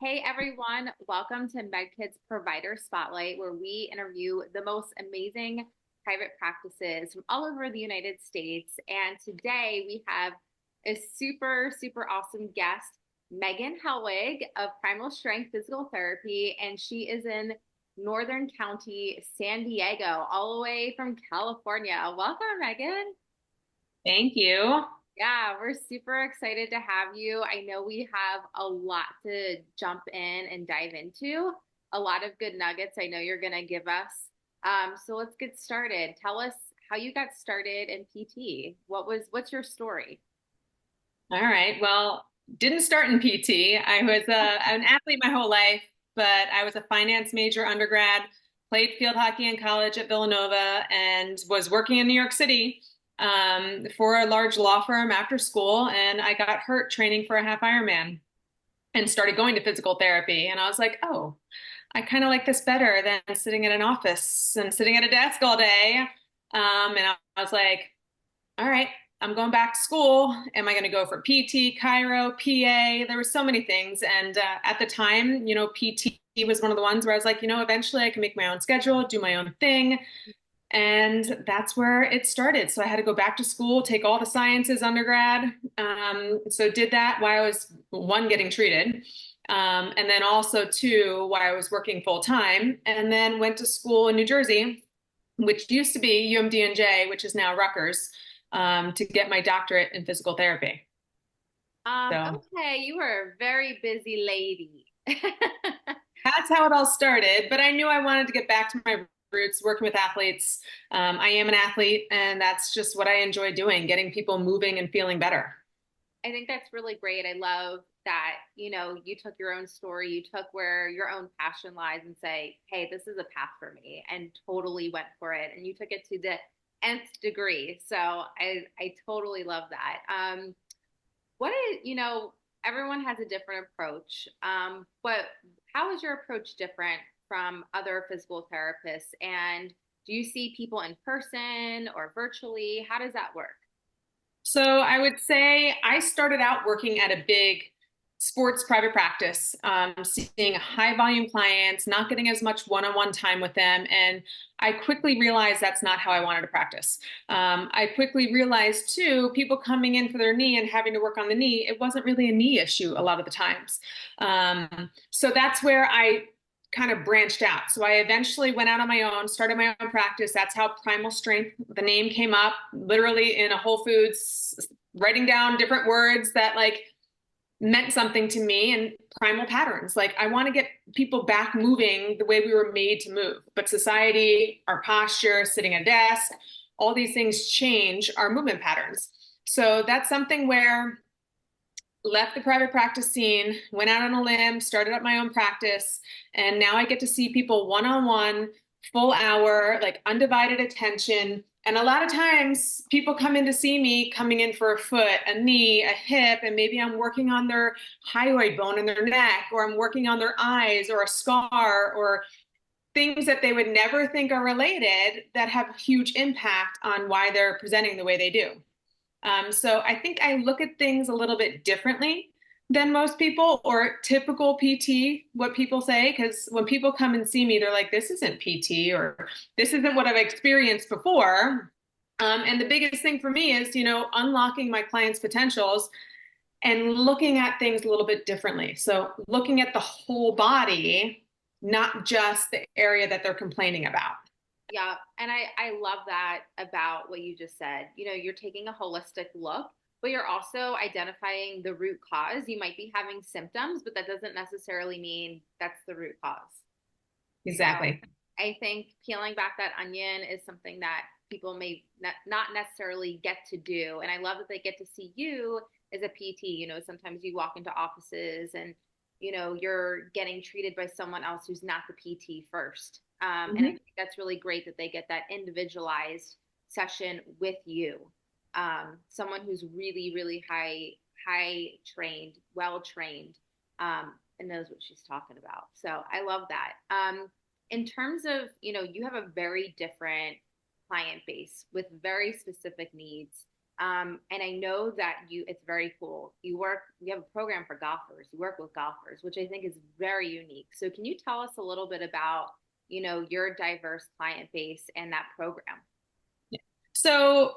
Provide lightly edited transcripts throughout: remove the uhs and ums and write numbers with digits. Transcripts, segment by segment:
Hey everyone, welcome to Meddkit's Provider Spotlight, where we interview the most amazing private practices from all over the United States. And today we have a super awesome guest, Meghan Helwig of Primal Strength Physical Therapy. And she is in Northern County, San Diego, all the way from California. Welcome, Meghan. Thank you. Yeah, we're super excited to have you. I know we have a lot to jump in and dive into, a lot of good nuggets I know you're going to give us. So let's get started. Tell us how you got started in PT. What's your story? All right. Well, didn't start in PT. I was an athlete my whole life, but I was a finance major undergrad, played field hockey in college at Villanova, and was working in New York City for a large law firm after school. And I got hurt training for a half Ironman and started going to physical therapy. And I was like, oh, I kind of like this better than sitting in an office and sitting at a desk all day. And I was like, all right, I'm going back to school. Am I going to go for PT, Chiro, PA? There were so many things. And at the time, PT was one of the ones where I was like, eventually I can make my own schedule, do my own thing. And that's where it started. So I had to go back to school, take all the sciences undergrad. So did that while I was one, getting treated. And then also two, while I was working full time. And then went to school in New Jersey, which used to be UMDNJ, which is now Rutgers, to get my doctorate in physical therapy. So Okay, you were a very busy lady. that's how it all started. But I knew I wanted to get back to my roots, working with athletes. I am an athlete, and that's just what I enjoy doing, getting people moving and feeling better. I think that's really great. I love that, you took your own story, you took where your own passion lies and say, hey, this is a path for me, and totally went for it. And you took it to the nth degree. So I totally love that. What is, everyone has a different approach. But how is your approach different from other physical therapists? And do you see people in person or virtually? How does that work? So I would say I started out working at a big sports private practice, seeing high volume clients, not getting as much one-on-one time with them. And I quickly realized that's not how I wanted to practice. I quickly realized too, people coming in for their knee and having to work on the knee, it wasn't really a knee issue a lot of the times. So that's where I kind of branched out. So I eventually went out on my own, started my own practice. That's how Primal Strength, the name came up, literally in a Whole Foods, writing down different words that like meant something to me, and primal patterns. Like I want to get people back moving the way we were made to move. But society, our posture, sitting at a desk, all these things change our movement patterns. So that's something where left the private practice scene, went out on a limb, started up my own practice, and now I get to see people one on one, full hour, like undivided attention. And a lot of times people come in to see me coming in for a foot, a knee, a hip, and maybe I'm working on their hyoid bone in their neck, or I'm working on their eyes or a scar or things that they would never think are related that have a huge impact on why they're presenting the way they do. So I think I look at things a little bit differently than most people or typical PT, what people say, because when people come and see me, they're like, this isn't PT or this isn't what I've experienced before. And the biggest thing for me is, unlocking my clients' potentials and looking at things a little bit differently. So looking at the whole body, not just the area that they're complaining about. Yeah, and I love that about what you just said. You're taking a holistic look, but you're also identifying the root cause. You might be having symptoms, but that doesn't necessarily mean that's the root cause. So Exactly. I think peeling back that onion is something that people may not necessarily get to do. And I love that they get to see you as a PT. Sometimes you walk into offices and, you're getting treated by someone else who's not the PT first. And I Mhm. think that's really great that they get that individualized session with you. Someone who's really high trained, well trained, and knows what she's talking about. So I love that. In terms of, you have a very different client base with very specific needs. And I know that it's very cool. You have a program for golfers. You work with golfers, which I think is very unique. So can you tell us a little bit about, your diverse client base and that program? So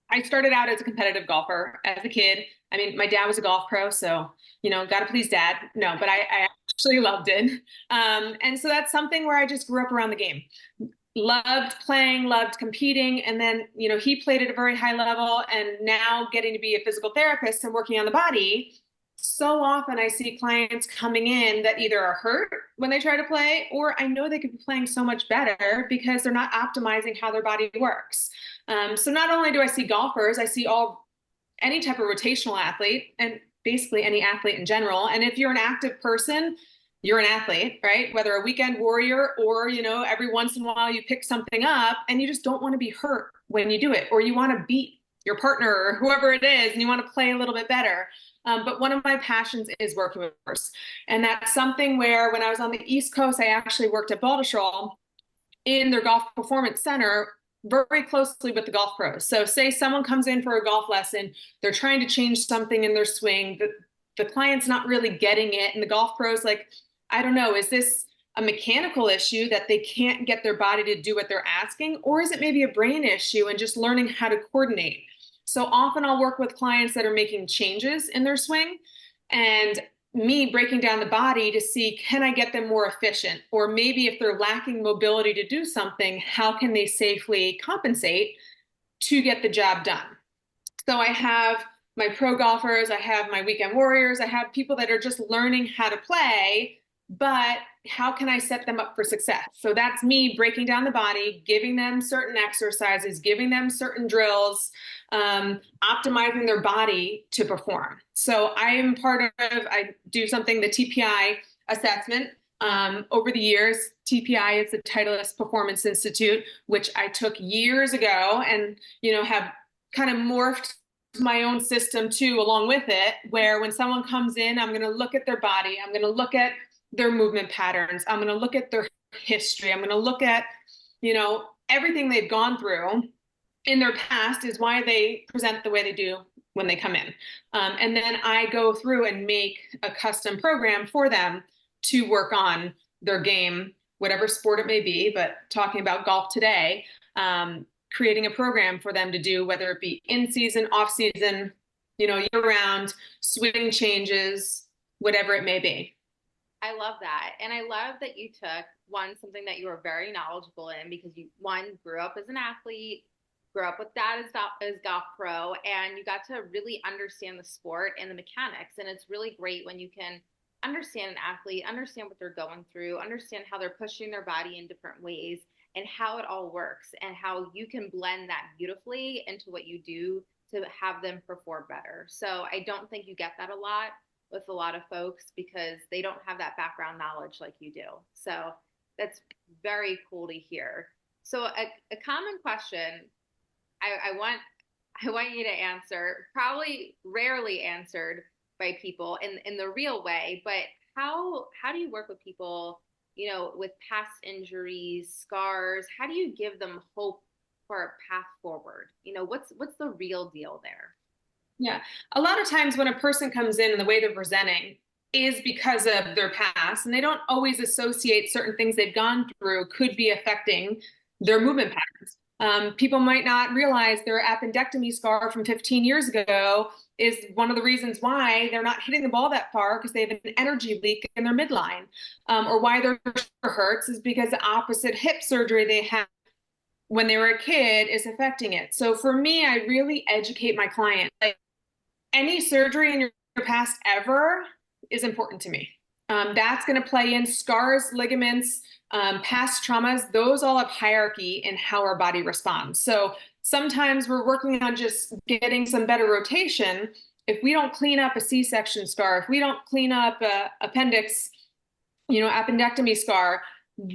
I started out as a competitive golfer as a kid. I mean, my dad was a golf pro, so, got to please dad. No, but I actually loved it. And so that's something where I just grew up around the game. Loved playing, loved competing. And then, he played at a very high level, and now getting to be a physical therapist and working on the body. So often I see clients coming in that either are hurt when they try to play, or I know they could be playing so much better because they're not optimizing how their body works. So not only do I see golfers, I see any type of rotational athlete, and basically any athlete in general. And if you're an active person, you're an athlete, right? Whether a weekend warrior or, every once in a while you pick something up and you just don't want to be hurt when you do it, or you want to beat your partner or whoever it is and you want to play a little bit better. But one of my passions is working with horse. And that's something where when I was on the East Coast, I actually worked at Baldashaw in their golf performance center very closely with the golf pros. So say someone comes in for a golf lesson, they're trying to change something in their swing, the client's not really getting it. And the golf pros like, I don't know, is this a mechanical issue that they can't get their body to do what they're asking? Or is it maybe a brain issue and just learning how to coordinate? So often I'll work with clients that are making changes in their swing, and me breaking down the body to see, can I get them more efficient? Or maybe if they're lacking mobility to do something, how can they safely compensate to get the job done? So I have my pro golfers, I have my weekend warriors, I have people that are just learning how to play, but how can I set them up for success? So that's me breaking down the body, giving them certain exercises, giving them certain drills, optimizing their body to perform. So I do something, the TPI assessment. Over the years, TPI is the Titleist Performance Institute, which I took years ago and, have kind of morphed my own system too, along with it, where when someone comes in, I'm going to look at their body. I'm going to look at their movement patterns. I'm going to look at their history. I'm going to look at, everything they've gone through in their past is why they present the way they do when they come in. And then I go through and make a custom program for them to work on their game, whatever sport it may be, but talking about golf today, creating a program for them to do, whether it be in season, off season, year round, swing changes, whatever it may be. I love that. And I love that you took something that you were very knowledgeable in, because you, grew up as an athlete, grew up with dad as golf pro, and you got to really understand the sport and the mechanics. And it's really great when you can understand an athlete, understand what they're going through, understand how they're pushing their body in different ways and how it all works, and how you can blend that beautifully into what you do to have them perform better. So I don't think you get that a lot with a lot of folks, because they don't have that background knowledge like you do. So that's very cool to hear. So a common question I want you to answer, probably rarely answered by people in the real way, but how do you work with people, with past injuries, scars? How do you give them hope for a path forward? What's the real deal there? Yeah. A lot of times when a person comes in and the way they're presenting is because of their past, and they don't always associate certain things they've gone through could be affecting their movement patterns. People might not realize their appendectomy scar from 15 years ago is one of the reasons why they're not hitting the ball that far, because they have an energy leak in their midline, or why their shoulder hurts is because the opposite hip surgery they had when they were a kid is affecting it. So for me, I really educate my client. Like, any surgery in your past ever is important to me. That's going to play in scars, ligaments, past traumas. Those all have hierarchy in how our body responds. So sometimes we're working on just getting some better rotation. If we don't clean up a C-section scar, if we don't clean up a appendix, appendectomy scar,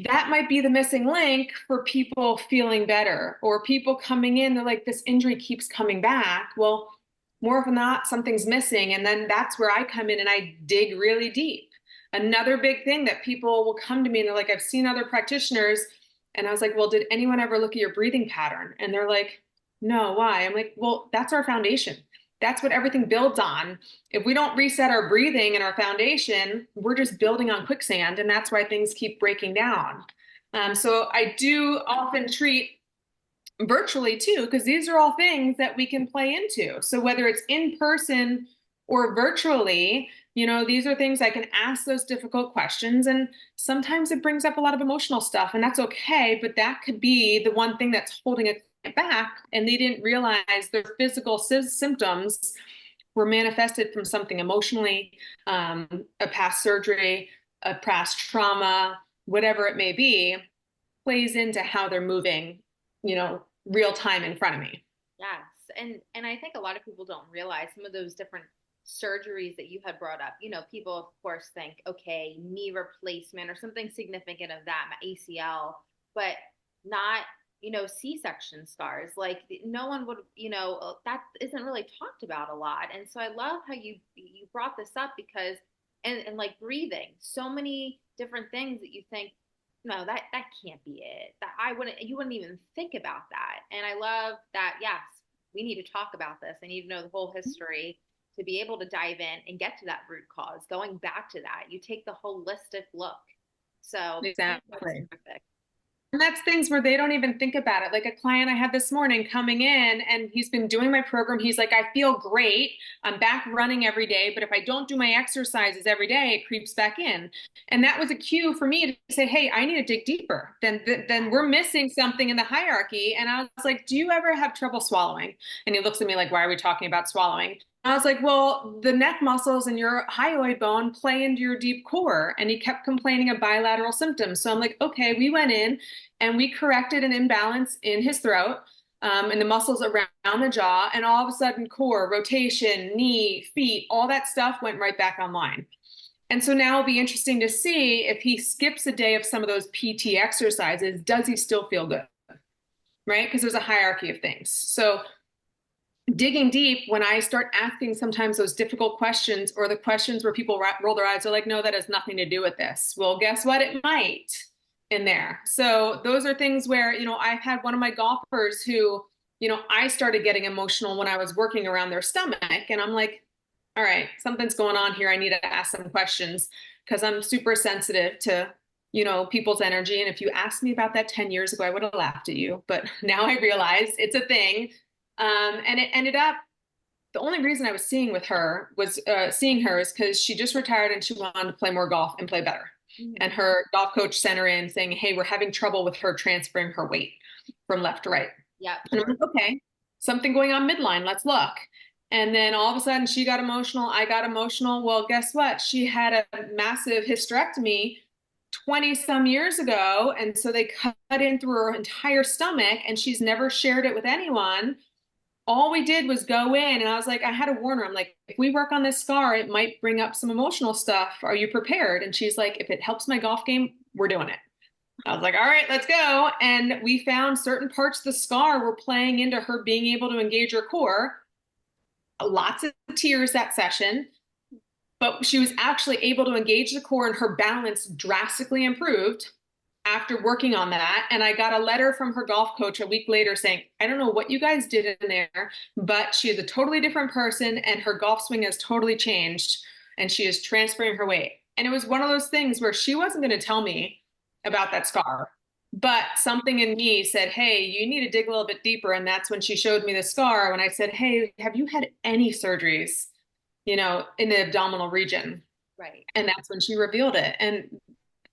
that might be the missing link for people feeling better, or people coming in, they're like, this injury keeps coming back. Well, more often than not, something's missing. And then that's where I come in and I dig really deep. Another big thing that people will come to me and they're like, I've seen other practitioners. And I was like, well, did anyone ever look at your breathing pattern? And they're like, No, why? I'm like, well, that's our foundation. That's what everything builds on. If we don't reset our breathing and our foundation, we're just building on quicksand, and that's why things keep breaking down. So I do often treat virtually too, because these are all things that we can play into. So whether it's in person or virtually, these are things I can ask those difficult questions. And sometimes it brings up a lot of emotional stuff, and that's okay. But that could be the one thing that's holding it back. And they didn't realize their physical symptoms were manifested from something emotionally, a past surgery, a past trauma, whatever it may be, plays into how they're moving, real time in front of me. Yes. And I think a lot of people don't realize some of those different surgeries that you had brought up. People of course think, okay, knee replacement or something significant of that, my ACL, but not, C-section scars. Like no one would, that isn't really talked about a lot. And so I love how you brought this up because and like breathing, so many different things that you think, no, that can't be it. That you wouldn't even think about that. And I love that, yes, we need to talk about this. I need to know the whole history to be able to dive in and get to that root cause. Going back to that, you take the holistic look. So I think that's Exactly. terrific. And that's things where they don't even think about it. Like a client I had this morning coming in, and he's been doing my program. He's like, I feel great. I'm back running every day, but if I don't do my exercises every day, it creeps back in. And that was a cue for me to say, hey, I need to dig deeper. Then we're missing something in the hierarchy. And I was like, do you ever have trouble swallowing? And he looks at me like, why are we talking about swallowing? I was like, well, the neck muscles and your hyoid bone play into your deep core. And he kept complaining of bilateral symptoms. So I'm like, okay, we went in and we corrected an imbalance in his throat, and the muscles around the jaw. And all of a sudden, core, rotation, knee, feet, all that stuff went right back online. And so now it'll be interesting to see if he skips a day of some of those PT exercises, does he still feel good? Right? Because there's a hierarchy of things. So digging deep, when I start asking sometimes those difficult questions or the questions where people roll their eyes, they're like, no, that has nothing to do with this. Well, guess what? It might in there. So those are things where, I've had one of my golfers who, I started getting emotional when I was working around their stomach. And I'm like, all right, something's going on here. I need to ask some questions because I'm super sensitive to, people's energy. And if you asked me about that 10 years ago, I would have laughed at you. But now I realize it's a thing. And it ended up, the only reason I was seeing her is because she just retired and she wanted to play more golf and play better. Mm-hmm. And her golf coach sent her in saying, hey, we're having trouble with her transferring her weight from left to right. Yeah. And I'm like, okay, something going on midline. Let's look. And then all of a sudden she got emotional. I got emotional. Well, guess what? She had a massive hysterectomy 20 some years ago. And so they cut in through her entire stomach and she's never shared it with anyone. All we did was go in and I was like, I had to warn her. I'm like, if we work on this scar, it might bring up some emotional stuff. Are you prepared? And she's like, if it helps my golf game, we're doing it. I was like, all right, let's go. And we found certain parts of the scar were playing into her being able to engage her core. Lots of tears that session, but she was actually able to engage the core and her balance drastically improved after working on that. And I got a letter from her golf coach a week later saying, I don't know what you guys did in there, but she is a totally different person and her golf swing has totally changed and she is transferring her weight. And it was one of those things where she wasn't going to tell me about that scar, but something in me said, hey, you need to dig a little bit deeper. And that's when she showed me the scar when I said, hey, have you had any surgeries, in the abdominal region? Right. And that's when she revealed it. And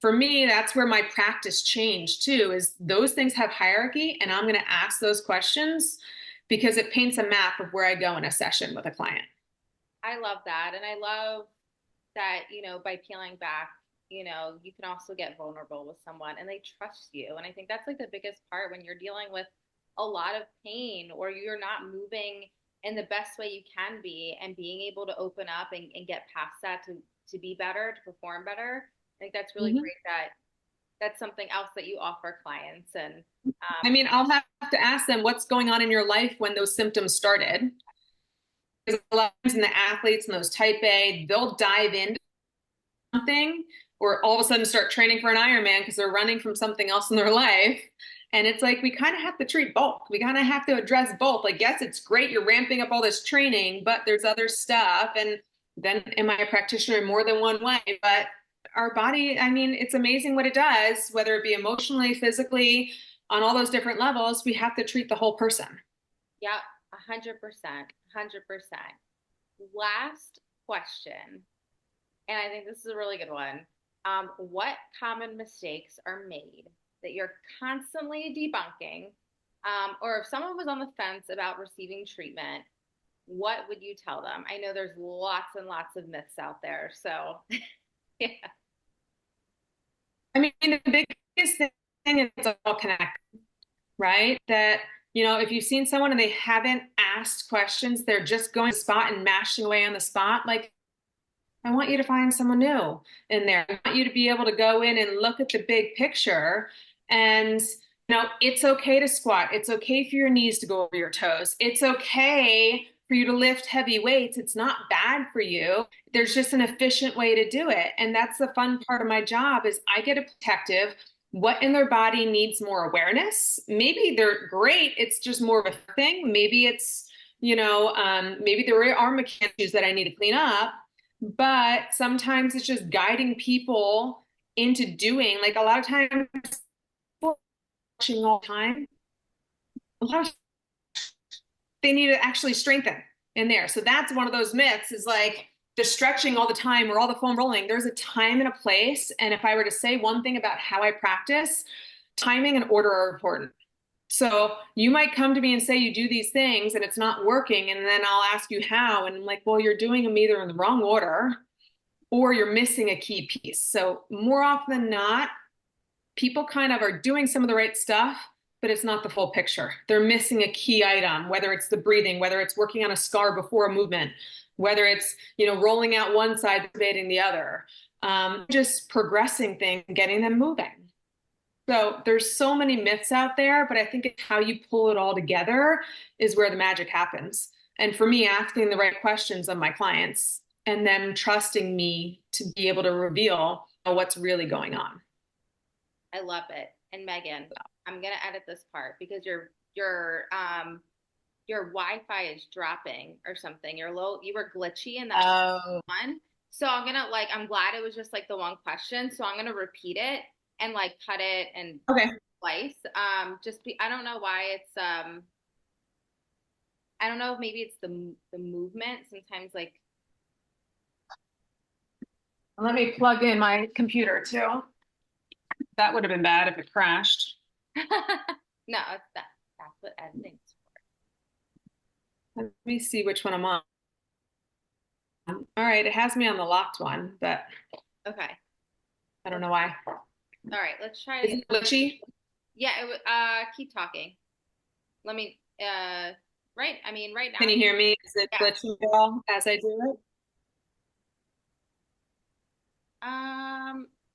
for me, that's where my practice changed too, is those things have hierarchy and I'm going to ask those questions because it paints a map of where I go in a session with a client. I love that. And I love that, by peeling back, you can also get vulnerable with someone and they trust you. And I think that's like the biggest part when you're dealing with a lot of pain or you're not moving in the best way you can be and being able to open up and get past that to be better, to perform better. I think that's really great that that's something else that you offer clients. And I mean, I'll have to ask them what's going on in your life when those symptoms started. Because a lot of times in the athletes and those type A, they'll dive into something or all of a sudden start training for an Ironman because they're running from something else in their life. And it's like, we kind of have to treat both. We kind of have to address both. Like, yes, it's great. You're ramping up all this training, but there's other stuff. And then am I a practitioner in more than one way? But our body, I mean, it's amazing what it does, whether it be emotionally, physically, on all those different levels. We have to treat the whole person. Yep, 100%, 100%. Last question, and I think this is a really good one. What common mistakes are made that you're constantly debunking? Or if someone was on the fence about receiving treatment, what would you tell them? I know there's lots and lots of myths out there. So, yeah. I mean, the biggest thing is it's all connected, right? That, if you've seen someone and they haven't asked questions, they're just going to the spot and mashing away on the spot. Like, I want you to find someone new in there. I want you to be able to go in and look at the big picture. And, it's okay to squat. It's okay for your knees to go over your toes. It's okay for you to lift heavy weights. It's not bad for you. There's just an efficient way to do it. And that's the fun part of my job is I get a detective what in their body needs more awareness. Maybe they're great. It's just more of a thing. Maybe it's, maybe there are mechanical issues that I need to clean up. But sometimes it's just guiding people into doing, like a lot of times, watching all the time, a lot of they need to actually strengthen in there. So that's one of those myths is like the stretching all the time or all the foam rolling. There's a time and a place. And if I were to say one thing about how I practice, timing and order are important. So you might come to me and say you do these things and it's not working. And then I'll ask you how. And I'm like, well, you're doing them either in the wrong order or you're missing a key piece. So more often than not, people kind of are doing some of the right stuff, but it's not the full picture. They're missing a key item, whether it's the breathing, whether it's working on a scar before a movement, whether it's, rolling out one side, debating the other, just progressing things, getting them moving. So there's so many myths out there, but I think it's how you pull it all together is where the magic happens. And for me, asking the right questions of my clients and them trusting me to be able to reveal what's really going on. I love it. And Megan, I'm gonna edit this part because your Wi-Fi is dropping or something. You were glitchy in that one. So I'm glad it was just like the one question. So I'm gonna repeat it and like cut it and slice. I don't know why it's I don't know if maybe it's the movement. Sometimes like let me plug in my computer too. That would have been bad if it crashed. No, that's what editing's for. Let me see which one I'm on. All right, it has me on the locked one, but okay. I don't know why. All right, let's try it. Is it glitchy? Yeah, keep talking. Let me right now. Can you hear me? Is it glitching at all as I do it?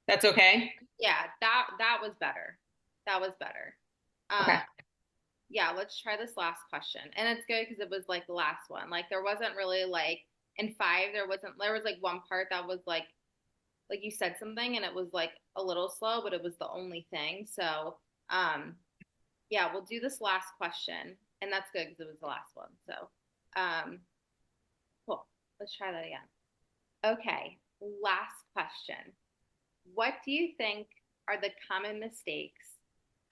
That's okay. Yeah, that was better. That was better. Okay. Yeah, let's try this last question. And it's good because it was like the last one. Like there wasn't really like in 5, there was like one part that was like you said something and it was like a little slow, but it was the only thing. So yeah, we'll do this last question. And that's good because it was the last one. So cool. Let's try that again. Okay, last question. What do you think are the common mistakes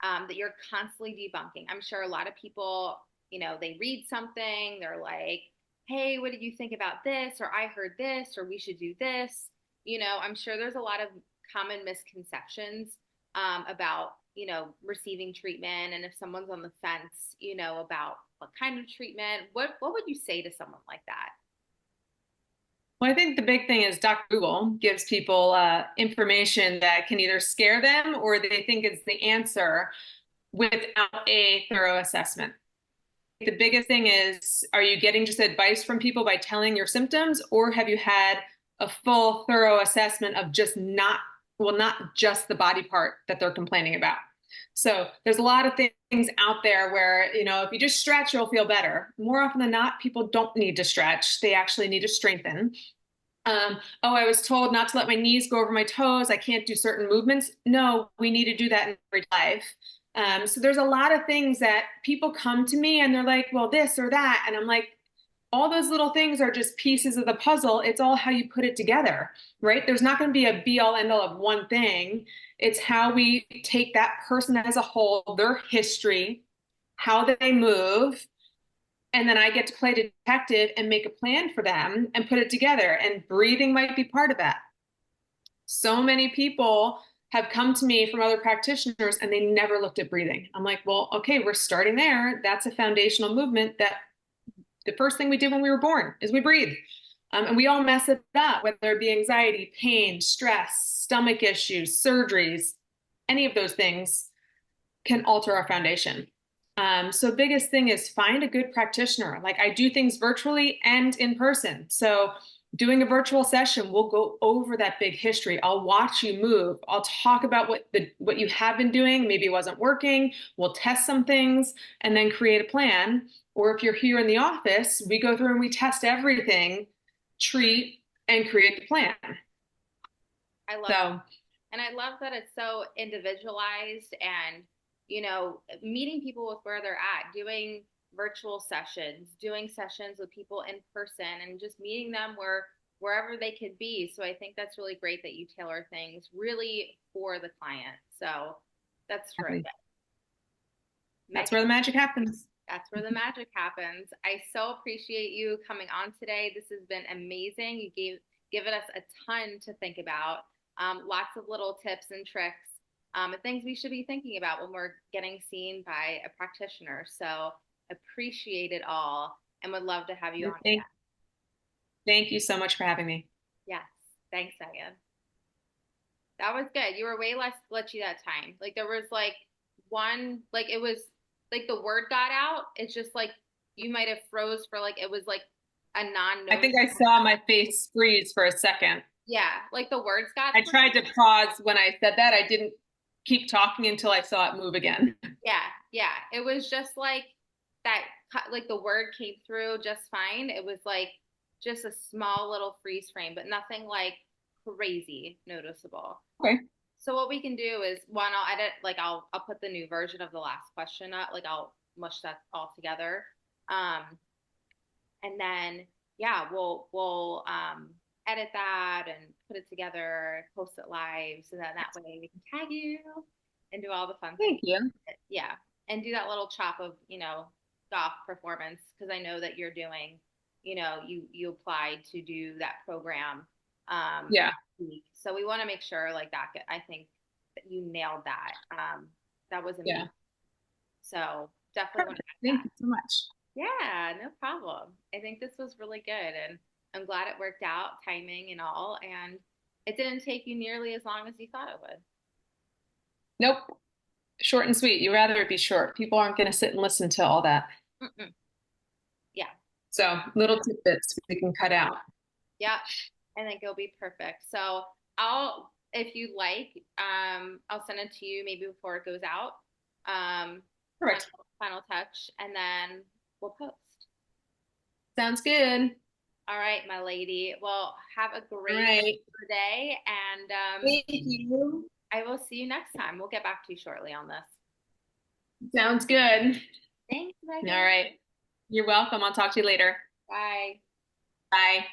that you're constantly debunking? I'm sure a lot of people, they read something, they're like, hey, what did you think about this? Or I heard this, or we should do this. I'm sure there's a lot of common misconceptions about, receiving treatment. And if someone's on the fence, about what kind of treatment, what would you say to someone like that? Well, I think the big thing is Dr. Google gives people information that can either scare them or they think it's the answer without a thorough assessment. The biggest thing is, are you getting just advice from people by telling your symptoms, or have you had a full, thorough assessment of not just the body part that they're complaining about? So there's a lot of things out there where, if you just stretch, you'll feel better. More often than not, people don't need to stretch. They actually need to strengthen. I was told not to let my knees go over my toes. I can't do certain movements. No, we need to do that in every life. So there's a lot of things that people come to me and they're like, well, this or that. And I'm like, all those little things are just pieces of the puzzle. It's all how you put it together, right? There's not going to be a be all end all of one thing. It's how we take that person as a whole, their history, how they move, and then I get to play detective and make a plan for them and put it together. And breathing might be part of that. So many people have come to me from other practitioners and they never looked at breathing. I'm like, well, okay, we're starting there. That's a foundational movement that the first thing we did when we were born is we breathe. And we all mess it up, whether it be anxiety, pain, stress, stomach issues, surgeries, any of those things can alter our foundation. So biggest thing is find a good practitioner. Like I do things virtually and in person. So doing a virtual session, we'll go over that big history. I'll watch you move. I'll talk about what you have been doing. Maybe it wasn't working. We'll test some things and then create a plan. Or if you're here in the office, we go through and we test everything, treat, and create the plan. I love So, And I love that it's so individualized and, meeting people with where they're at, doing virtual sessions, doing sessions with people in person and just meeting them wherever they could be. So I think that's really great that you tailor things really for the client. So that's terrific. that's where the magic happens. That's where the magic happens. I so appreciate you coming on today. This has been amazing. You given us a ton to think about. Lots of little tips and tricks and things we should be thinking about when we're getting seen by a practitioner. So appreciate it all and would love to have you on again. Thank you so much for having me. Yes. Thanks, Megan. That was good. You were way less glitchy that time. Like there was like one, like it was like the word got out. It's just like you might have froze for like, it was like a I think I saw my face freeze for a second. Yeah, like the words got. I tried to pause when I said that. I didn't keep talking until I saw it move again. Yeah, yeah. It was just like that, like the word came through just fine. It was like just a small little freeze frame, but nothing like crazy noticeable. Okay. So what we can do is one, I'll edit, like I'll put the new version of the last question up, like I'll mush that all together. And then yeah, we'll edit that and put it together, post it live, so that way we can tag you and do all the fun things. Thank you. Yeah, and do that little chop of golf performance because I know that you're doing, you applied to do that program. Yeah. Week. So we want to make sure like that. I think that you nailed that. That was amazing. Yeah. So definitely want to thank you so much. Yeah, no problem. I think this was really good and I'm glad it worked out, timing and all, and it didn't take you nearly as long as you thought it would. Nope. Short and sweet. You'd rather it be short. People aren't going to sit and listen to all that. Yeah. So little tidbits we can cut out. Yeah. I think it'll be perfect. So if you like, I'll send it to you maybe before it goes out. Correct. Final touch, and then we'll post. Sounds good. All right, my lady. Well, have a great day, and thank you. I will see you next time. We'll get back to you shortly on this. Sounds good. Thanks, Megan. All right. You're welcome. I'll talk to you later. Bye. Bye.